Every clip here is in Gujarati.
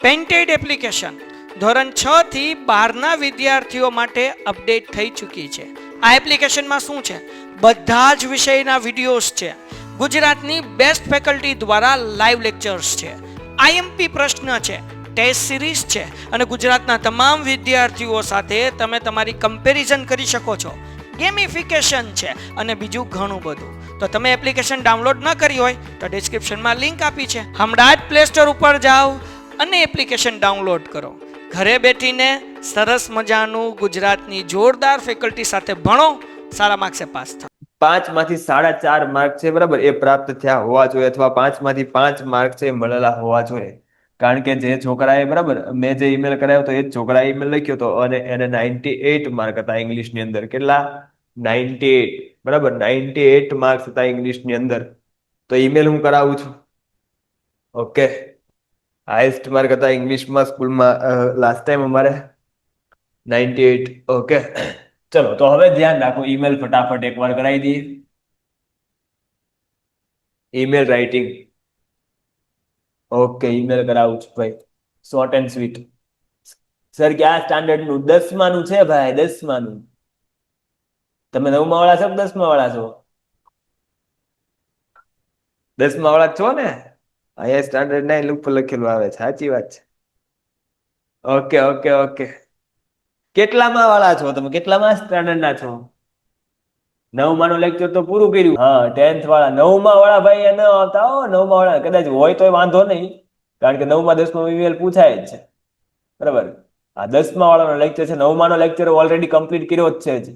પેન્ટેડ એપ્લિકેશન ધોરણ 6 થી 12ના વિદ્યાર્થીઓ માટે અપડેટ થઈ ચૂકી છે. આ એપ્લિકેશનમાં શું છે? બધા જ વિષયના વિડીયોઝ છે. ગુજરાતની બેસ્ટ ફેકલ્ટી દ્વારા લાઈવ લેક્ચર્સ છે. આઈએમપી પ્રશ્ન છે, ટેસ્ટ સિરીઝ છે અને ગુજરાતના તમામ વિદ્યાર્થીઓ સાથે તમે તમારી કમ્પેરિઝન કરી શકો છો. ગેમિફિકેશન છે અને બીજું ઘણું બધું. તો તમે એપ્લિકેશન ડાઉનલોડ ન કરી હોય તો ડિસ્ક્રિપ્શનમાં લિંક આપી છે. હમણાં જ પ્લે સ્ટોર ઉપર જાઓ અને એપ્લિકેશન ડાઉનલોડ કરો. ઘરે બેઠીને સરસ મજાનું ગુજરાતની જોરદાર ફેકલ્ટી સાથે ભણો, સારા માર્ક્સે પાસ થાઓ. 5 માંથી 4.5 માર્ક છે, બરાબર, એ પ્રાપ્ત થયા હોવા જોઈએ અથવા 5 માંથી 5 માર્ક છે મળેલા હોવા જોઈએ. કારણ કે જે છોકરાએ, બરાબર, મેં જે ઈમેલ કરાયો તો એ જ છોકરાએ ઈમેલ લખ્યો હતો અને એને 98 માર્ક હતા ઇંગ્લિશની અંદર. કેટલા? 98, બરાબર, 98 માર્ક્સ હતા ઇંગ્લિશની અંદર. તો ઈમેલ હું કરાવું છું. ઓકે, હાઈએસ્ટ માર્ક હતા ઇંગ્લિશમાં સ્કૂલમાં લાસ્ટ ટાઈમ અમારે 98. ઓકે, ચલો તો હવે ધ્યાન રાખો, ઈમેલ ફટાફટ એકવાર કરાવી દઈએ. Email writing. ઓકે, ઈમેલ કરાવું છું ભાઈ, શોર્ટ એન્ડ સ્વીટ. સર ક્યાં સ્ટાન્ડર્ડ નું? 10માનું છે ભાઈ, 10માનું. તમે 9મા વાળા છો કે 10મા વાળા છો? 10મા વાળા છો ને? અહીંયા સ્ટાન્ડર્ડ 9 ઉપર લખેલું આવે છે. સાચી વાત છે. ઓકે ઓકે ઓકે, કેટલામાં વાળા છો તમે? કેટલામાં સ્ટાન્ડર્ડ ના છો? 9માનું લેક્ચર તો પૂરું કર્યું. હા, 10th વાળા. 9મા વાળા ભાઈ ન આવતા હો. 9મા વાળા કદાચ હોય તોય વાંધો નહીં, કારણ કે 9મા 10મા ઈમેલ પૂછાય જ છે, બરાબર. આ 10મા વાળાનો લેક્ચર છે. 9માનો લેક્ચર ઓલરેડી કમ્પ્લીટ કર્યો જ છે,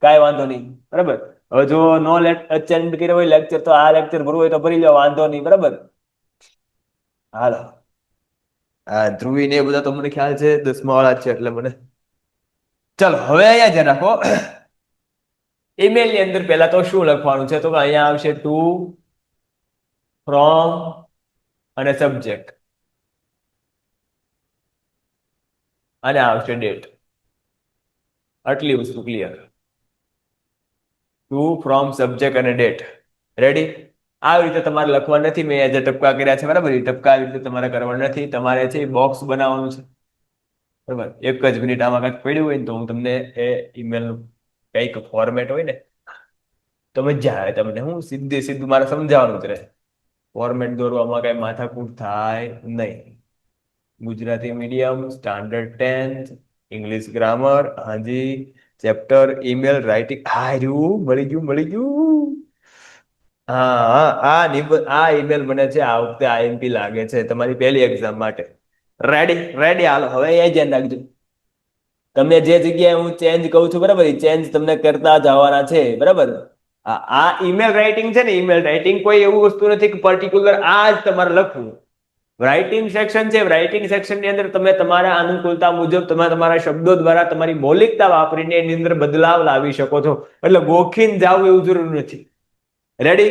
કાંઈ વાંધો નહીં, બરાબર. હવે જો નો અટેન્ડ કર્યો હોય લેક્ચર તો આ લેક્ચર ભરવું હોય તો ભરી લો, વાંધો નહીં, બરાબર. હાલો, હા, ધ્રુવી ને એ બધા તો મને ખ્યાલ છે 10મા વાળા જ છે એટલે મને. ચલો હવે અહીંયા ધ્યાન રાખો, ઈમેલ ની અંદર પહેલા તો શું લખવાનું છે? તો અહીંયા આવશે ટુ, ફ્રોમ અને સબ્જેક્ટ, અને આવશે ડેટ. આટલી વસ્તુ ક્લિયર. ટુ, ફ્રોમ, સબ્જેક્ટ અને ડેટ. રેડી? આવી રીતે તમારે લખવા નથી. મેં જે ટપકા કર્યા છે, બરાબર, એ ટપકા આવી રીતે તમારે કરવા નથી. તમારે છે બોક્સ બનાવવાનું છે, બરાબર. એક જ મિનિટ આમાં કંઈક પડ્યું હોય ને તો હું તમને એ ઈમેલ કંઈક ફોર્મેટ હોય ને તો મજા આવે તમને. હું સીધું મારે સમજાવવાનું જ રહે. ફોર્મેટ દોરવામાં કઈ માથાકૂટ થાય નહીં. Gujarati medium, standard 10th, English grammar, હાજી, ચેપ્ટર ઈમેલ રાઇટિંગ. મળી ગયું. હા, આ ઈમેલ મને છે આ વખતે આઈએમપી લાગે છે તમારી પહેલી એક્ઝામ માટે. રેડી. હાલો હવે એ ધ્યાન રાખજો, તમને જે જગ્યાએ હું ચેન્જ કહું છું, બરાબર, એ ચેન્જ તમને કરતા જવાના છે, બરાબર. આ ઈમેલ રાઇટિંગ છે ને, ઈમેલ રાઇટિંગ કોઈ એવું વસ્તુ નથી કે પર્ટિક્યુલર આ જ તમારે લખવું. રાઇટિંગ સેક્શન છે. રાઇટિંગ સેક્શનની અંદર તમે તમારા અનુકૂળતા મુજબ તમે તમારા શબ્દો દ્વારા તમારી મૌલિકતા વાપરીને એની અંદર બદલાવ લાવી શકો છો. એટલે ગોખીને જાવ એવું જરૂર નથી. રેડી?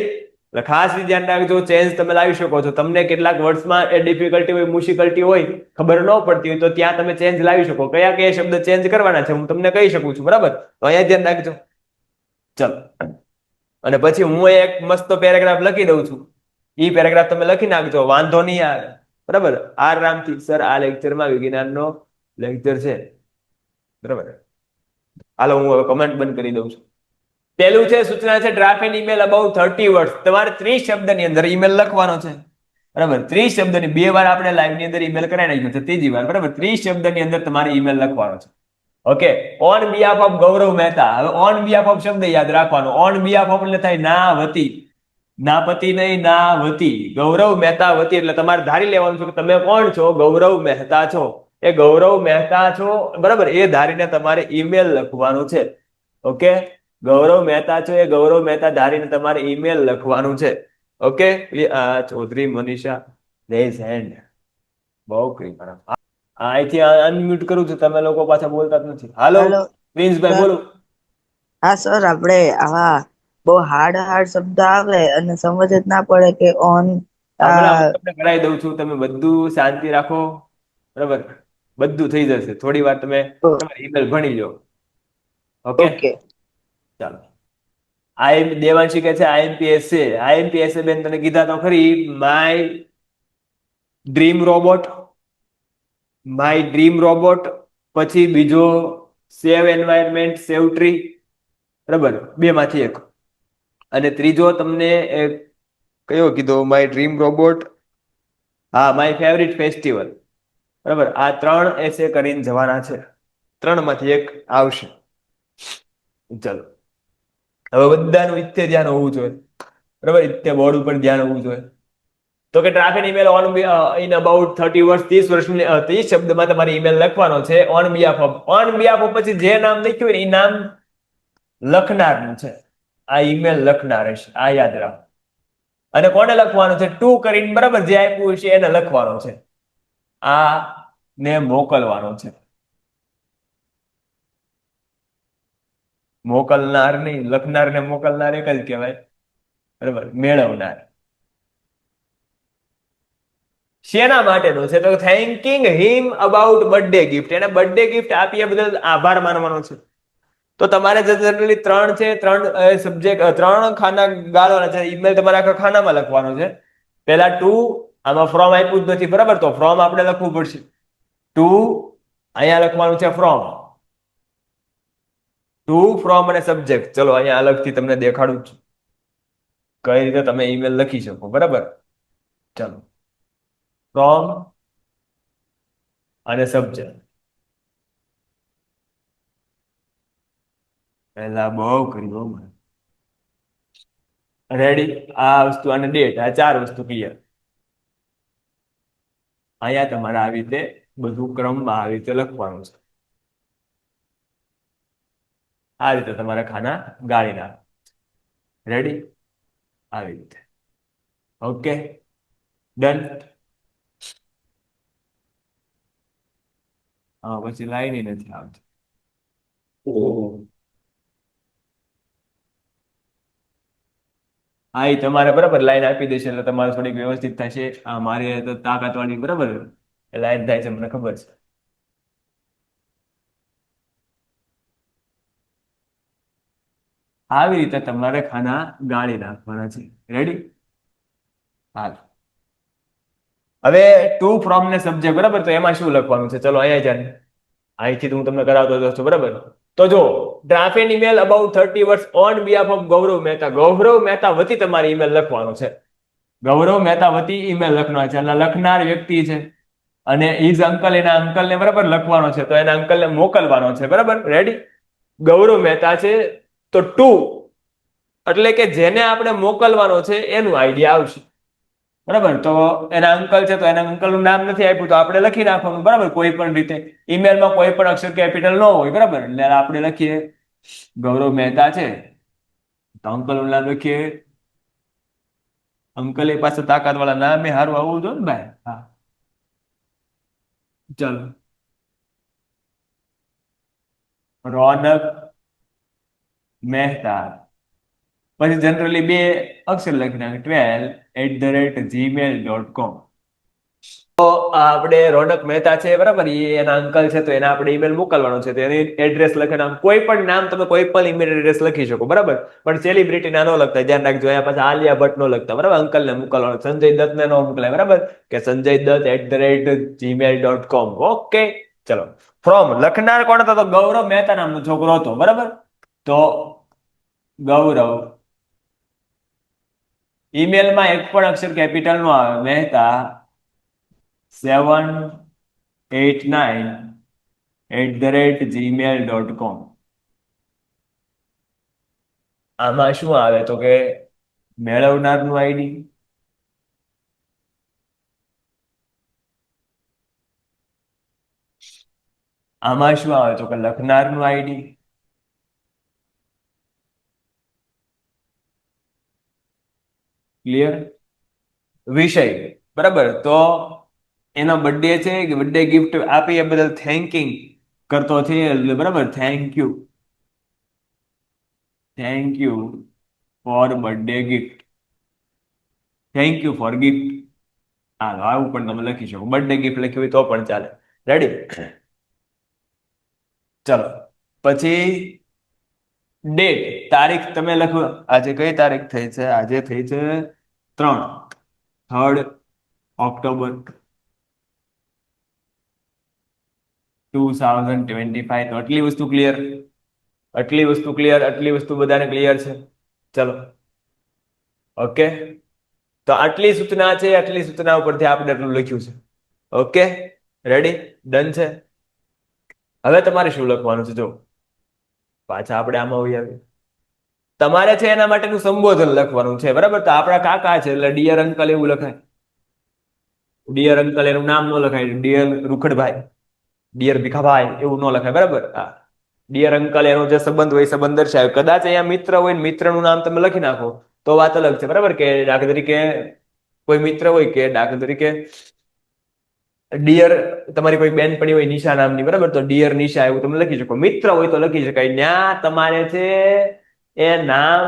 એટલે ખાસ ધ્યાન રાખજો, ચેન્જ તમે લાવી શકો છો. તમને કેટલાક વર્ડ્સમાં એ ડિફિકલ્ટી હોય, મુશ્કેલી હોય, ખબર ન પડતી હોય તો ત્યાં તમે ચેન્જ લાવી શકો. કયા શબ્દ ચેન્જ કરવાના છે હું તમને કહી શકું છું, બરાબર. તો અહીંયા ધ્યાન રાખજો. ચલો, અને પછી હું એક મસ્ત પેરેગ્રાફ લખી દઉં છું. એ પેરેગ્રાફ તમે લખી નાખજો, વાંધો નહીં આવે, બરાબર. આર રામથી સર આ લેક્ચરમાં વિજ્ઞાનનો લેક્ચર છે, બરાબર. હાલો હું હવે કમેન્ટ બંધ કરી દઉં છું. પહેલું છે સૂચના છે draft an email about 30 words. તમારે 30 શબ્દની અંદર ઈમેલ લખવાનો છે, બરાબર. 30 શબ્દની 2 વાર આપણે લાઈવ ની અંદર ઈમેલ કરાવી નાખ્યો છે, ત્રીજી વાર, બરાબર. 30 શબ્દની અંદર તમારે ઈમેલ લખવાનો છે. ઓકે, ઓન બિહાફ ઓફ ગૌરવ મહેતા. હવે ઓન બિહાફ ઓફ શબ્દ યાદ રાખવાનો. ઓન બિહાફ ઓફ એટલે થાય ના વતી, ના પતિ નહીં, ના વતી. ગૌરવ મહેતા વતી એટલે તમારે ધારી લેવાનું છે કે તમે કોણ છો? ગૌરવ મહેતા છો. એ ગૌરવ મહેતા છો, બરાબર, એ ધારીને તમારે ઈમેલ લખવાનું છે. ઓકે, ગૌરવ મહેતા છો, એ ગૌરવ મહેતા ધારીને તમારે ઈમેલ લખવાનું છે. Okay, Chaudhary Manisha raise hand. બહુ ક્રિપા. અહીંથી અનમ્યુટ કરું છું, તમે લોકો પાછા બોલતા જ નથી. હાલો પ્રિન્સભાઈ, બોલો. હા સર, આપણે આવા બહુ હાર્ડ શબ્દ આવે અને સમજ જ ના પડે કે ઓન. તમને કરાવી દઉં છું, તમે બધું શાંતિ રાખો, બરાબર. બધું થઈ જશે. થોડી વાર તમે ઈમેલ ભણી લો. ઓકે, ચાલો. દેવાંશી કે છે આઈએમપીએસ છે. આઈએમપીએસ બેન તને કીધા તો ખરી, my dream robot. My dream robot, પછી બીજો સેવ એન્વાયરમેન્ટ સેવ ટ્રી, બરાબર, બે માંથી એક. અને ત્રીજો તમને કયો કીધો? માય ડ્રીમ રોબોટ, હા માય ફેવરિટ ફેસ્ટિવલ, બરાબર. આ 3 એસે કરીને જવાના છે, 3 માંથી એક આવશે. ચલો, હવે બધાનું ઇત્તે ધ્યાન હોવું જોઈએ, બરાબર. ઇત્તે બોર્ડ ઉપર ધ્યાન હોવું જોઈએ. તો કે traffic email on in about 30 વર્ષ, 30 વર્ષની 30 શબ્દમાં તમારે ઈમેલ લખવાનો છે. ઓન બિહાફ ઓફ પછી જે નામ લખ્યું હોય એ નામ લખનારનું છે. આ ઈમેલ લખનાર હશે, આ યાદ રાખો. અને કોને લખવાનું છે? ટુ કરીને, બરાબર, જે આપ્યું છે એને લખવાનો છે. આ ને મોકલવાનો છે. મોકલનાર નહીં, લખનાર ને મોકલનાર એક જ કહેવાય, બરાબર. મેળવનાર શેના માટેનું છે? તો થેન્કિંગ હિમ અબાઉટ બર્થડે ગિફ્ટ. એને બર્થડે ગિફ્ટ આપી એ બદલ આભાર માનવાનો છે. તો તમારે જનરલી 3 છે, 3 સબ્જેક્ટ, 3 ખાના ગાળવાના છે. ઈમેલ તમારે આખા ખાનામાં લખવાનો છે. પહેલા ટુ, આમાં ફ્રોમ આપ્યું જ નથી, બરાબર, તો ફ્રોમ આપણે લખવું પડશે. ટુ, અહીંયા લખવાનું છે ફ્રોમ. ટુ, ફ્રોમ અને સબ્જેક્ટ. ચલો અહીંયા અલગથી તમને દેખાડું છું કઈ રીતે તમે ઈમેલ લખી શકો, બરાબર. ચલો, ફ્રોમ અને સબ્જેક્ટ. પહેલા બહુ કર્યું રેડી. આ વસ્તુ અને ડેટ, આ 4 વસ્તુ ક્લિયર. અહીંયા તમારે આવી રીતે બધું ક્રમમાં આવી રીતે લખવાનું છે. આ રીતે તમારે ખાના ગાળી નાખો. રેડી? આવી રીતે. Okay, done. હા, પછી લાઈન નથી આવતી. હા, એ તમારે બરાબર લાઈન આપી દેશે એટલે તમારે થોડીક વ્યવસ્થિત થશે. આ મારી તો તાકાત વાળી, બરાબર, લાઈન થાય છે, મને ખબર છે. આવી રીતે તમારે ખાના ગાળી નાખવાના છે. રેડી? હાલ, હવે ટુ, ફ્રોમ ને સબ્જેક્ટ, બરાબર. તો એમાં શું લખવાનું છે? ચલો અહીંયા જાને, અહીંથી હું તમને કરાવતો જાઉં છું, બરાબર. તો જો ડ્રાફ્ટ એન ઈમેલ અબાઉટ 30 વર્ષ ઓન બિહાફ ઓફ ગૌરવ મહેતા. ગૌરવ મહેતા વતી તમારે ઈમેલ લખવાનો છે. ગૌરવ મહેતા વતી ઈમેલ લખવાનો છે. અને લખનાર વ્યક્તિ છે અને ઇઝ અંકલ, એના અંકલને બરાબર લખવાનો છે. તો એના અંકલને મોકલવાનો છે, બરાબર. રેડી? ગૌરવ મહેતા છે તો ટુ, એટલે કે જેને આપણે મોકલવાનો છે એનું આઈડિયા આવશે, બરાબર. તો એના અંકલ છે તો એના અંકલનું નામ નથી આપ્યું તો આપણે લખી નાખવાનું, બરાબર. કોઈ પણ રીતે ઈમેલમાં કોઈ પણ અક્ષર કેપિટલ ન હોય, બરાબર. એટલે આપણે લખીએ ગૌરવ મહેતા છે તો અંકલનું નામ લખીએ. અંકલ એ પાસે તાકાત વાળા નામ એ સારું આવવું જોઈએ ને ભાઈ. હા, ચલો. રોનક મહેતા, પછી જનરલી 2 અક્ષર લખી નાખે, 12@gmail.com. તો આપણે રોનક મહેતા છે, બરાબર, એ એના અંકલ છે તો એને આપણે ઈમેલ મોકલવાનો છે. તો એની એડ્રેસ લખી નાખ. કોઈ પણ નામ તમે કોઈ પણ ઈમેલ એડ્રેસ લખી શકો, બરાબર. પણ સેલિબ્રિટી ના ન લખતા, ધ્યાન રાખજો. અહીંયા પાછા આલિયા ભટ્ટ નો લખતા, બરાબર. અંકલને મોકલવાનો. સંજય દત્ત ને ન મોકલાય, બરાબર, કે sanjaydutt@gmail.com. ઓકે, ચલો. ફ્રોમ લખનાર કોણ હતો? તો ગૌરવ મહેતા નામનો છોકરો હતો, બરાબર. તો ગૌરવ, ઈમેલમાં એક પણ અક્ષર કેપિટલ નો આવે. મહેતા 789@gmail.com. આમાં શું આવે? તો કે મેળવનારનું આઈડી, આમાં શું આવે? તો કે લખનારનું આઈડી, ક્લિયર? વિષય, બરાબર. તો એનો બર્થડે છે કે બર્થડે ગિફ્ટ આપી એ બદલ થેન્કિંગ કરતો છે, બરાબર. Thank you for birthday gift. Thank you for gift. હાલો, આવું પણ તમે લખી શકો. બર્થડે ગિફ્ટ લખ્યું હોય તો પણ ચાલે. રેડી? ચલો, પછી ડેટ, તારીખ તમે લખો. આજે કઈ તારીખ થઈ છે? આજે થઈ છે 3 ઓક્ટોબર. 2025. તો આટલી વસ્તુ ક્લિયર, આટલી વસ્તુ ક્લિયર, આટલી વસ્તુ બધાને ક્લિયર છે. ચલો ઓકે, તો આટલી સૂચના છે, આટલી સૂચના ઉપરથી આપણે આટલું લખ્યું છે. ઓકે રેડી, ડન છે. હવે તમારે શું લખવાનું છે? જો પાછા આપણે આમાં આવી, તમારે છે એના માટેનું સંબોધન લખવાનું છે, બરાબર? તો આપણા કાકા છે એટલે ડિયર અંકલ એવું લખાય. ડિયર અંકલ એનું નામ ન લખાય, ડિયર રૂખડભાઈ, ડિયર ભીખાભાઈ એવું ન લખાય, બરાબર? હા, ડિયર અંકલ એનો જે સંબંધ હોય સંબંધ દર્શાવે. કદાચ અહીંયા મિત્ર હોય ને મિત્રનું નામ તમે લખી નાખો તો વાત અલગ છે, બરાબર? કે દાખલા તરીકે કોઈ મિત્ર હોય કે દાખલા તરીકે ડિયર તમારી કોઈ બેનપણી હોય નિશા નામની, બરાબર? તો ડિયર નિશા એવું તમે લખી શકો. મિત્ર હોય તો લખી શકાય. ત્યાં તમારે છે એ નામ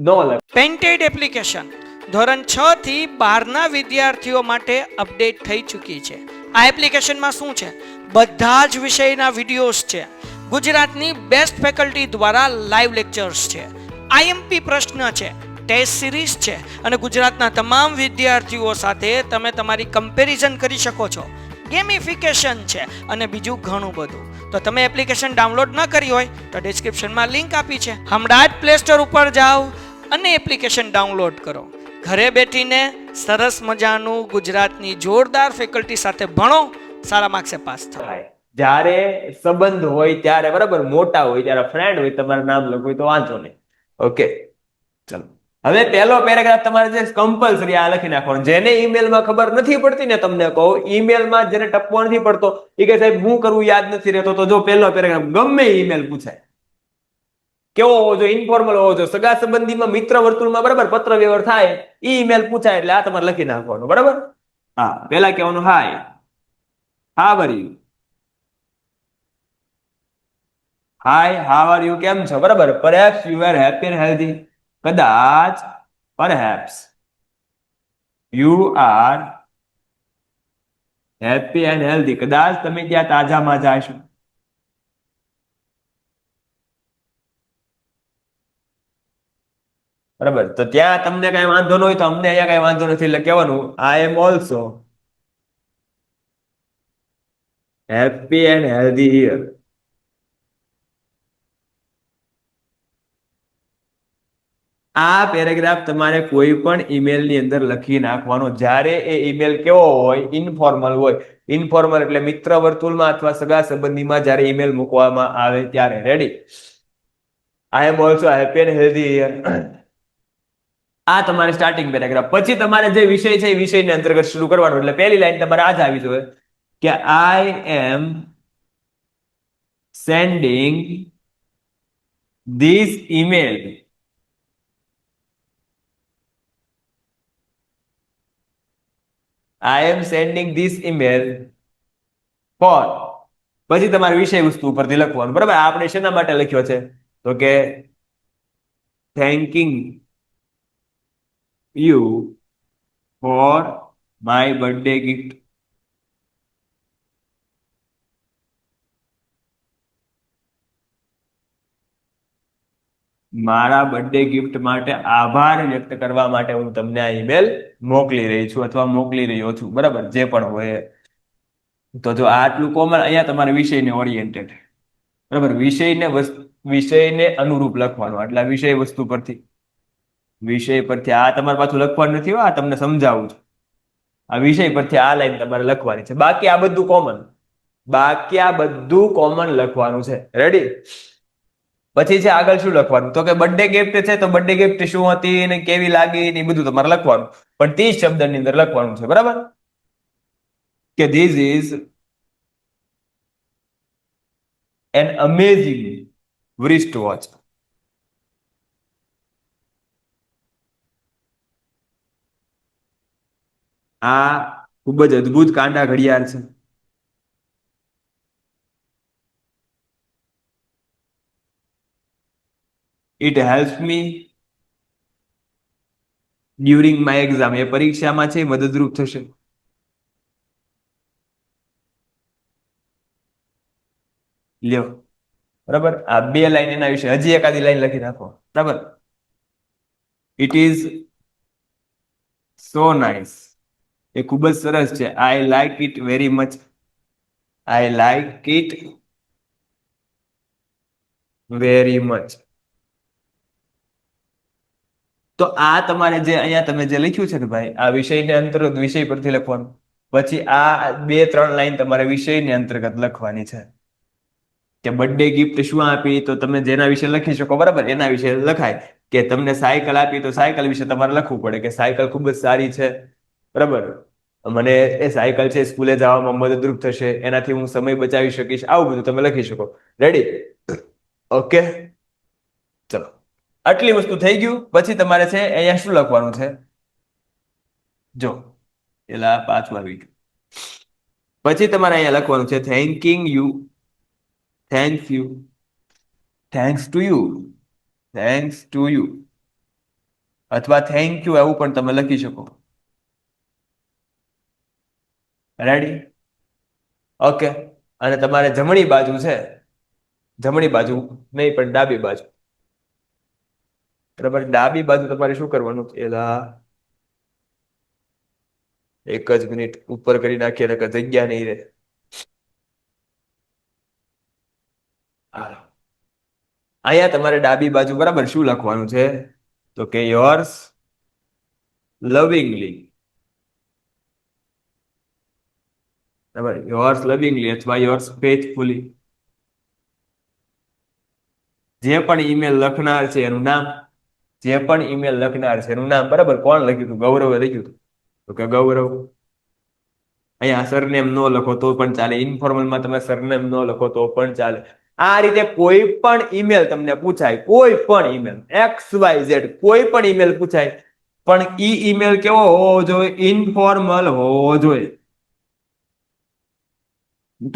ન લખ. પેન્ટેડ એપ્લિકેશન ધોરણ 6 થી 12ના વિદ્યાર્થીઓ માટે અપડેટ થઈ ચૂકી છે. આ એપ્લિકેશનમાં શું છે? બધા જ વિષયના વિડીયોઝ છે. ગુજરાતની બેસ્ટ ફેકલ્ટી દ્વારા લાઈવ લેક્ચર્સ છે, આઈએમપી પ્રશ્ન છે, ટેસ્ટ સિરીઝ છે અને ગુજરાતના તમામ વિદ્યાર્થીઓ સાથે તમે તમારી કમ્પેરિઝન કરી શકો છો. ગેમિફિકેશન છે અને બીજું ઘણું બધું. તો તમે એપ્લિકેશન ડાઉનલોડ ન કરી હોય તો ડિસ્ક્રિપ્શનમાં લિંક આપી છે, હમણાં જ પ્લે સ્ટોર ઉપર જાઓ અને એપ્લિકેશન ડાઉનલોડ કરો. ઘરે બેઠીને સરસ મજાનું ગુજરાતની જોરદાર ફેકલ્ટી સાથે ભણો, સારા માર્ક્સે પાસ થાઓ. જ્યારે સંબંધ હોય ત્યારે, બરાબર? મોટા હોય ત્યારે, ફ્રેન્ડ હોય, તમારું નામ લખવું હોય તો વાંચો નહીં. ઓકે ચલો, હવે પહેલો પેરેગ્રાફ તમારે જે કમ્પલસરી આ લખી નાખવાનો. જેને ઈમેલમાં ખબર નથી પડતી ને, તમને કહું, ઈમેલમાં જેને ટપવો નથી પડતો એ કે સાહેબ હું કરવું યાદ નથી રહેતો, તો જો પહેલો પેરેગ્રાફ ગમે ઈમેલ પૂછાય, કેવો હોવો જોઈએ? ઇન્ફોર્મલ હોવો જોઈએ. સગા સંબંધીમાં, મિત્ર વર્તુળમાં, બરાબર, પત્ર વ્યવહાર થાય ઈ ઈમેલ પૂછાય એટલે આ તમારે લખી નાખવાનું, બરાબર? હા, પહેલા કહેવાનું hi, how are you, hi how are you, કેમ છો, બરાબર? Perhaps you are happy and healthy, કદાચ, perhaps you are happy and healthy, કદાચ તમે ત્યાં તાજા માજા હશો. બરાબર, તો ત્યાં તમને કઈ વાંધો ન હોય તો અમને અહીંયા કઈ વાંધો નથી એટલે કહેવાનું I am also happy and healthy here. આ પેરેગ્રાફ તમારે કોઈ પણ ઈમેલ ની અંદર લખી નાખવાનો. જ્યારે એ ઈમેલ કેવો હોય? ઇનફોર્મલ હોય. ઇનફોર્મલ એટલે મિત્ર વર્તુળમાં અથવા સગા સંબંધીમાં જ્યારે ઈમેલ મૂકવામાં આવે ત્યારે. Ready? I am also happy and healthy here. આ તમારે સ્ટાર્ટિંગ પેરેગ્રાફ. પછી તમારે જે વિષય છે એ વિષયને અંતર્ગત શરૂ કરવાનું. એટલે પહેલી લાઈન તમારે આ જ આવી જોઈએ કે I am sending this email I am sending this email for. પછી તમારે વિષય વસ્તુ ઉપરથી લખવાનું, બરાબર? આપણે શેના માટે લખ્યો છે? તો કે thanking you for my birthday gift. મારા બર્થડે ગિફ્ટ માટે આભાર વ્યક્ત કરવા માટે હું તમને આ ઈમેલ મોકલી રહી છું અથવા મોકલી રહ્યો છું, બરાબર? જે પણ હોય. તો જો આટલું કોમન, અહીંયા તમારે વિષયને ઓરિએન્ટેડ, બરાબર? વિષયને અનુરૂપ લખવાનું. એટલે વિષય વસ્તુ પરથી, વિષય પરથી આ તમારે પાછું લખવાનું નથી, આ તમને સમજાવું છું. આ વિષય પરથી આ લાઈન તમારે લખવાની છે. બાકી આ બધું કોમન, બાકી આ બધું કોમન લખવાનું છે. રેડી? પછી છે આગળ શું લખવાનું? તો કે બર્થડે ગિફ્ટ છે તો બર્થડે ગિફ્ટ શું હતી ને કેવી લાગી ને બધું તમારે લખવાનું. પણ 30 શબ્દની અંદર લખવાનું છે, બરાબર? કે this is an amazing wrist watch. આ ખૂબ જ અદ્ભુત કાંડા ઘડિયાળ છે. It helps me during my exam. એ પરીક્ષામાં છે મદદરૂપ થશે. લ્યો, બરાબર? આ બે લાઈન એના વિશે. હજી એકાદી લાઈન લખી નાખો, બરાબર? It is so nice. એ ખૂબ જ સરસ છે. I like it very much. I like it very much. તો આ તમારે જે અહીંયા તમે જે લખ્યું છે ને ભાઈ, આ વિષયને અંતર્ગત વિષય પરથી લખવાનું. પછી આ 2-3 લાઈન તમારે વિષયની અંતર્ગત લખવાની છે કે બર્થડે ગિફ્ટ શું આપી, તો તમે જેના વિશે લખી શકો, બરાબર, એના વિશે લખાય. કે તમને સાયકલ આપી તો સાયકલ વિશે તમારે લખવું પડે કે સાયકલ ખૂબ જ સારી છે, બરાબર, મને એ સાયકલ છે સ્કૂલે જવામાં મદદરૂપ થશે, એનાથી હું સમય બચાવી શકીશ, આવું બધું તમે લખી શકો. રેડી? ઓકે, ચલો, આટલી વસ્તુ થઈ ગયું. પછી તમારે છે અહીંયા શું લખવાનું છે, જો પેલા 5મા વીક. પછી તમારે અહીંયા લખવાનું છે થેન્કિંગ you, thanks you, thanks to you, thanks to you, અથવા થેન્ક યુ, એવું પણ તમે લખી શકો. રેડી? ઓકે. અને તમારે જમણી બાજુ છે, જમણી બાજુ નહીં પણ ડાબી બાજુ, બરાબર, ડાબી બાજુ તમારે શું કરવાનું? એલા એક જ મિનિટ ઉપર કરી નાખીએ એટલે જગ્યા નહીં રહે. અહીંયા તમારે ડાબી બાજુ, બરાબર, શું લખવાનું છે? તો કે યોર્સ લવિંગલી, બરાબર, યોર્સ લવિંગલી અથવા યોર્સ ફેથફુલી. જે પણ ઈમેલ લખનાર છે એનું નામ, જે પણ ઈમેલ લખનાર છે એનું નામ, બરાબર. કોણ લખ્યું હતું? ગૌરવે લખ્યું હતું. તો કે ગૌરવ. અહીંયા સરનેમ ન લખો તો પણ ચાલે, ઇન્ફોર્મલમાં તમે સરનેમ ન લખો તો પણ ચાલે. આ રીતે કોઈ પણ ઈમેલ તમને પૂછાય, કોઈ પણ ઈમેલ XYZ, કોઈ પણ ઈમેલ પૂછાય, પણ ઈ ઈમેલ કેવો હોવો જોઈએ? ઇન્ફોર્મલ હોવો જોઈએ.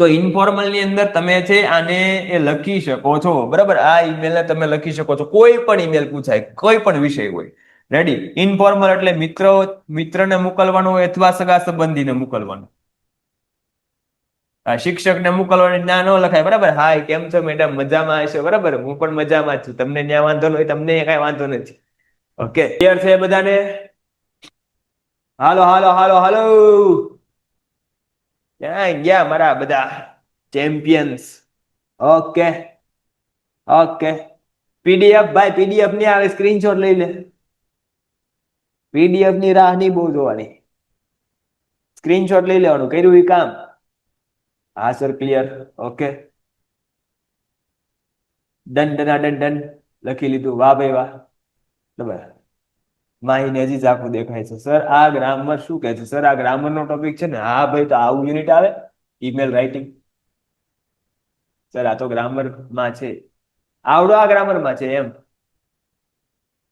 તો ઇન્ફોર્મલ ની અંદર તમે છે આને એ લખી શકો છો, બરાબર. આ ઈમેલ ને તમે લખી શકો છો, કોઈ પણ ઈમેલ પૂછાય, કોઈ પણ વિષય હોય. રેડી? ઇન્ફોર્મલ એટલે મિત્રને મોકલવાનું હોય અથવા સગા સંબંધીને મોકલવાનું. શિક્ષકને મોકલવાની ના ન લખાય, બરાબર. હાય, કેમ છો મેડમ? મજામાં હશો, બરાબર, હું પણ મજામાં છું, તમને ત્યાં વાંધો ન હોય, તમને કઈ વાંધો નથી. ઓકે, ક્લિયર છે બધાને? હાલો હાલો હાલો હાલો, ક્યાં ગયા મારા બધા ચેમ્પિયન્સ? Okay okay. પીડીએફ ભાઈ, પીડીએફ ની આવે, સ્ક્રીનશોટ લઈ લે. પીડીએફ ની રાહ નહીં બહુ જોવાની, સ્ક્રીનશોટ લઈ લેવાનું. કર્યું એ કામ? હા sir, clear. Okay, done done done done, લખી લીધું. વાહ ભાઈ વાહ, બરાબર. માહિને હજી ઝાખું દેખાય છે. સર આ ગ્રામર શું કહે છે? સર આ ગ્રામર નો ટોપિક છે ને? હા ભાઈ, તો આવું યુનિટ આવે, ઈમેલ રાઇટિંગ. સર આ તો ગ્રામર માં છે, આવડો આ ગ્રામર માં છે એમ.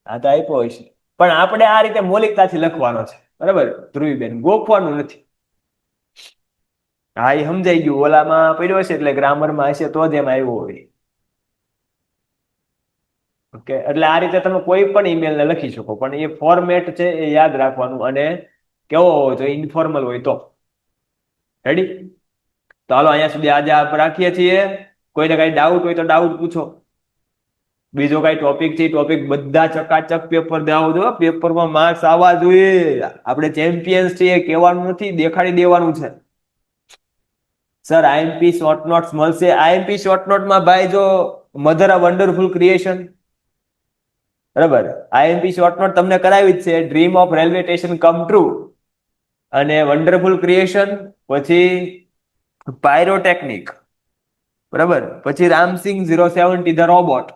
આ તો આપ્યો હશે, પણ આપણે આ રીતે મૌલિકતાથી લખવાનો છે, બરાબર ધ્રુવીબેન, ગોખવાનું નથી. હા, એ સમજાઈ ગયું. ઓલામાં પડ્યો હશે એટલે ગ્રામરમાં હશે તો જ એમ આવ્યો હોય. ઓકે, એટલે આ રીતે તમે કોઈ પણ ઈમેલ ને લખી શકો, પણ એ ફોર્મેટ છે એ યાદ રાખવાનું. અને કેવો હોવો જોઈએ? ઇન્ફોર્મલ હોય તો. રેડી? તો હાલો, અહીંયા સુધી આજે આપ રાખીએ છીએ. કોઈને કઈ ડાઉટ હોય તો ડાઉટ પૂછો. બીજો કઈ ટોપિક છે, ટોપિક બધા ચકાચક પેપર દેવા દો, પેપરમાં માર્ક્સ આવવા જોઈએ. આપણે ચેમ્પિયન્સ છીએ, કહેવાનું નથી, દેખાડી દેવાનું છે. સર આઈએમપી શોર્ટ નોટ્સ મળશે? આઈએમપી શોર્ટ નોટમાં ભાઈ જો મધર અ વન્ડરફુલ ક્રિએશન, બરાબર, આઈએમપી શોર્ટ નોટ તમને કરાવી જ છે. Dream of railway station come true અને વન્ડરફુલ ક્રિએશન, પછી પાયરોટેકનિક, બરાબર, પછી રામસિંગ 070 ધ રોબોટ.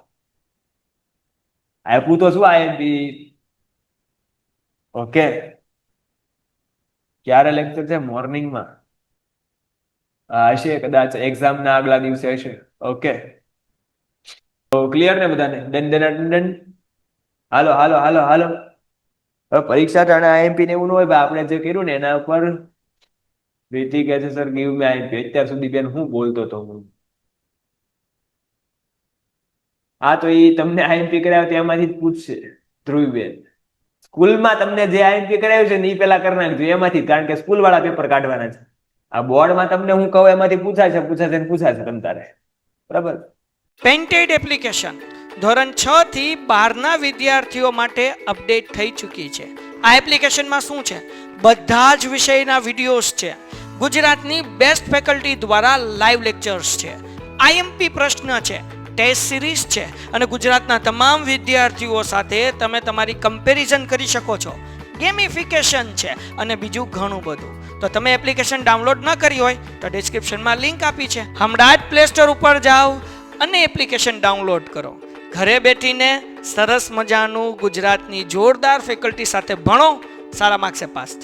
આપ્યું તો શું આઈએમપી? ઓકે, ક્યારે લેક્ચર છે? મોર્નિંગમાં હશે કદાચ, એક્ઝામના આગલા દિવસે હશે. ઓકે, તો ક્લિયર ને બધાને? Done done done. હાલો હાલો હાલો હાલો. હવે પરીક્ષા ટાણે આઈએમપી ને એવું ન હોય ભાઈ, આપણે જે કર્યું ને એના ઉપર. પ્રીતિ કહે છે સર ગીવ મી આઈએમપી. અત્યાર સુધી બેન હું બોલતો હતો હું? હા, તો એ તમને આઈએમપી કરાવ્યો તો એમાંથી જ પૂછશે ધ્રુવીબેન. સ્કૂલમાં તમને જે આઈએમપી કરાવ્યું છે ને એ પેલા કરી નાખજો એમાંથી, કારણ કે સ્કૂલ વાળા પેપર કાઢવાના છે. આ બોર્ડમાં તમને હું કહું એમાંથી પૂછાશે તમ તારે, બરાબર. પેન્ટેડ એપ્લિકેશન ધોરણ 6 થી 12ના વિદ્યાર્થીઓ માટે અપડેટ થઈ ચૂકી છે. આ એપ્લિકેશનમાં શું છે? બધા જ વિષયના વિડીયોઝ છે. ગુજરાતની બેસ્ટ ફેકલ્ટી દ્વારા લાઈવ લેક્ચર્સ છે, આઈએમપી પ્રશ્ન છે, ટેસ્ટ સિરીઝ છે અને ગુજરાતના તમામ વિદ્યાર્થીઓ સાથે તમે તમારી કમ્પેરિઝન કરી શકો છો, ગેમિફિકેશન છે અને બીજું ઘણું બધું. તો તમે એપ્લિકેશન ડાઉનલોડ ન કરી હોય તો ડિસ્ક્રિપ્શનમાં લિંક આપી છે, હમણાં જ પ્લે સ્ટોર ઉપર જાઓ અને એપ્લિકેશન ડાઉનલોડ કરો. ઘરે બેઠીને સરસ મજાનું ગુજરાતની જોરદાર ફેકલ્ટી સાથે ભણો, સારા માર્ક્સે પાસ થાઓ.